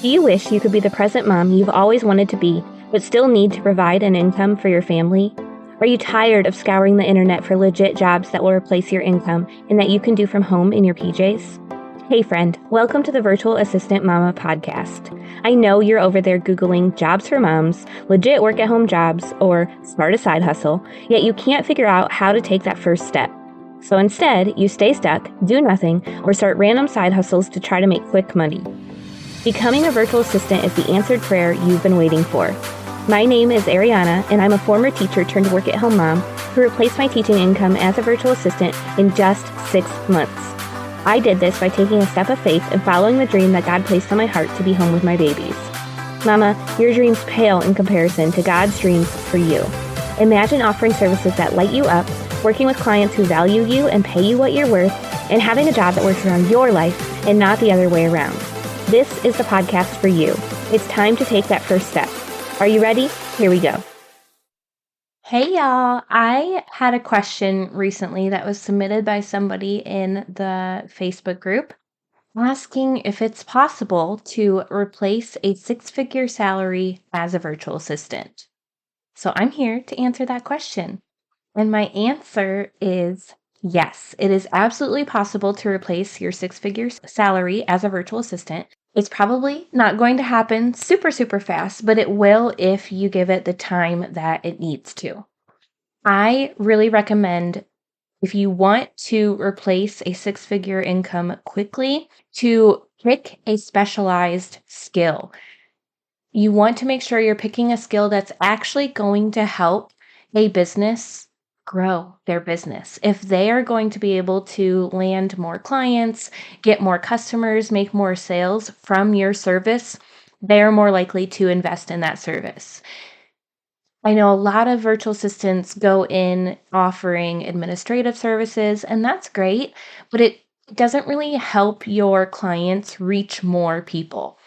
Do you wish you could be the present mom you've always wanted to be, but still need to provide an income for your family? Are you tired of scouring the internet for legit jobs that will replace your income and that you can do from home in your PJs? Hey friend, welcome to the Virtual Assistant Mama podcast. I know you're over there Googling jobs for moms, legit work at home jobs, or start a side hustle, yet you can't figure out how to take that first step. So instead, you stay stuck, do nothing, or start random side hustles to try to make quick money. Becoming a virtual assistant is the answered prayer you've been waiting for. My name is Ariana, and I'm a former teacher turned work-at-home mom who replaced my teaching income as a virtual assistant in just 6 months. I did this by taking a step of faith and following the dream that God placed on my heart to be home with my babies. Mama, your dreams pale in comparison to God's dreams for you. Imagine offering services that light you up, working with clients who value you and pay you what you're worth, and having a job that works around your life and not the other way around. This is the podcast for you. It's time to take that first step. Are you ready? Here we go. Hey y'all, I had a question recently that was submitted by somebody in the Facebook group asking if it's possible to replace a 6-figure salary as a virtual assistant. So I'm here to answer that question. And my answer is yes, it is absolutely possible to replace your 6-figure salary as a virtual assistant. It's probably not going to happen super fast, but it will if you give it the time that it needs to. I really recommend, if you want to replace a 6-figure income quickly, to pick a specialized skill. You want to make sure you're picking a skill that's actually going to help a business grow their business. If they are going to be able to land more clients, get more customers, make more sales from your service, they are more likely to invest in that service. I know a lot of virtual assistants go in offering administrative services, and that's great, but it doesn't really help your clients reach more people.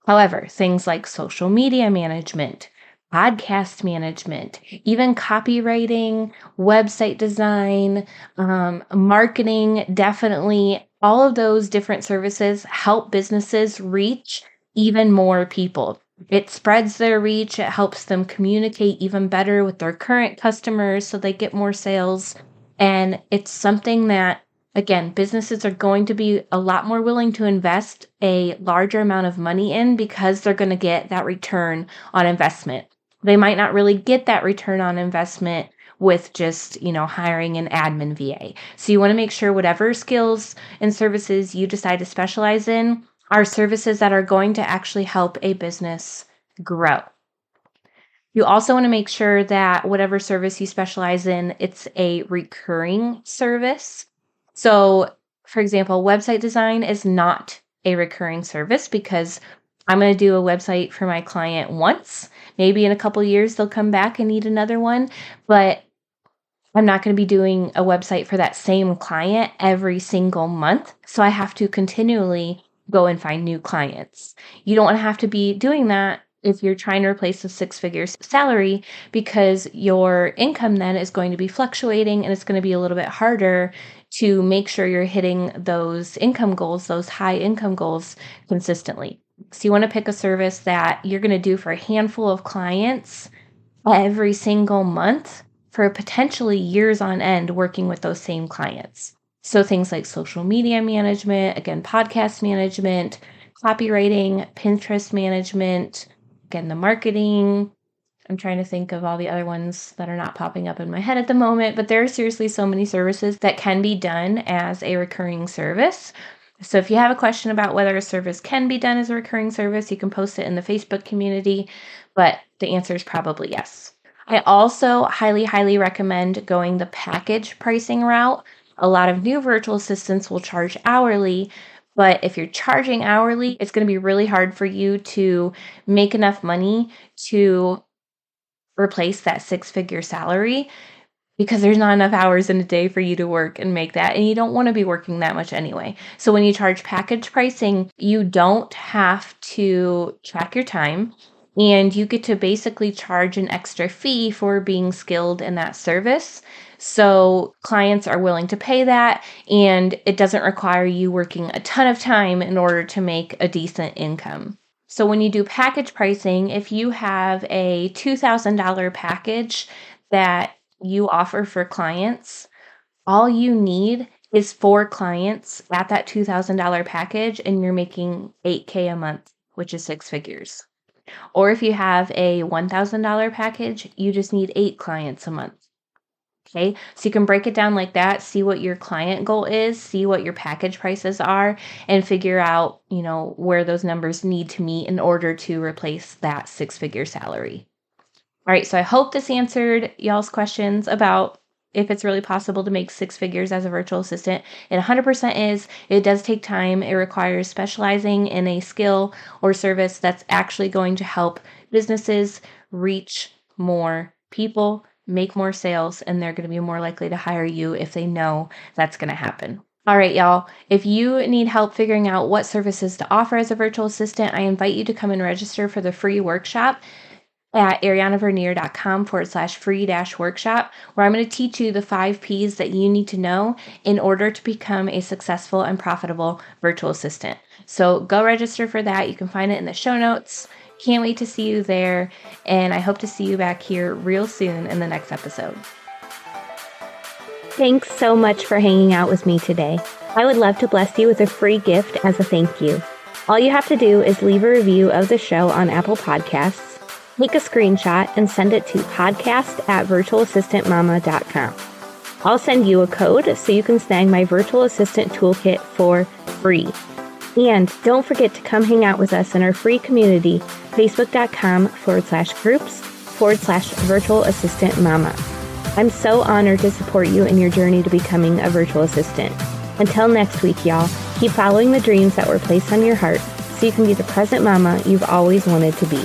However, things like social media management, podcast management, even copywriting, website design, marketing, definitely all of those different services help businesses reach even more people. It spreads their reach. It helps them communicate even better with their current customers so they get more sales. And it's something that, again, businesses are going to be a lot more willing to invest a larger amount of money in because they're going to get that return on investment. They might not really get that return on investment with just, hiring an admin VA. So you want to make sure whatever skills and services you decide to specialize in are services that are going to actually help a business grow. You also want to make sure that whatever service you specialize in, it's a recurring service. So, for example, website design is not a recurring service because I'm going to do a website for my client once. Maybe in a couple years, they'll come back and need another one, but I'm not going to be doing a website for that same client every single month. So I have to continually go and find new clients. You don't want to have to be doing that if you're trying to replace a 6-figure salary, because your income then is going to be fluctuating and it's going to be a little bit harder to make sure you're hitting those income goals, those high income goals consistently. So you want to pick a service that you're going to do for a handful of clients every single month for potentially years on end working with those same clients. So things like social media management, again, podcast management, copywriting, Pinterest management, again, the marketing. I'm trying to think of all the other ones that are not popping up in my head at the moment, but there are seriously so many services that can be done as a recurring service. So if you have a question about whether a service can be done as a recurring service, you can post it in the Facebook community, but the answer is probably yes. I also highly recommend going the package pricing route. A lot of new virtual assistants will charge hourly, but if you're charging hourly, it's going to be really hard for you to make enough money to replace that 6-figure salary because there's not enough hours in a day for you to work and make that, and you don't want to be working that much anyway. So when you charge package pricing, you don't have to track your time, and you get to basically charge an extra fee for being skilled in that service. So clients are willing to pay that, and it doesn't require you working a ton of time in order to make a decent income. So when you do package pricing, if you have a $2,000 package that you offer for clients, all you need is 4 clients at that $2,000 package, and you're making $8K a month, which is 6 figures. Or if you have a $1,000 package, you just need 8 clients a month. Okay, so you can break it down like that, see what your client goal is, see what your package prices are, and figure out, where those numbers need to meet in order to replace that 6-figure salary. All right, so I hope this answered y'all's questions about if it's really possible to make 6 figures as a virtual assistant. It 100% is. It does take time. It requires specializing in a skill or service that's actually going to help businesses reach more people, make more sales, and they're going to be more likely to hire you if they know that's going to happen. All right, y'all. If you need help figuring out what services to offer as a virtual assistant, I invite you to come and register for the free workshop at arianavernier.com/free-workshop, where I'm going to teach you the 5 P's that you need to know in order to become a successful and profitable virtual assistant. So go register for that. You can find it in the show notes. Can't wait to see you there, and I hope to see you back here real soon in the next episode. Thanks so much for hanging out with me today. I would love to bless you with a free gift as a thank you. All you have to do is leave a review of the show on Apple Podcasts, take a screenshot, and send it to podcast@virtualassistantmama.com. I'll send you a code so you can snag my virtual assistant toolkit for free. And don't forget to come hang out with us in our free community, facebook.com/groups/virtualassistantmama. I'm so honored to support you in your journey to becoming a virtual assistant. Until next week, y'all, keep following the dreams that were placed on your heart so you can be the present mama you've always wanted to be.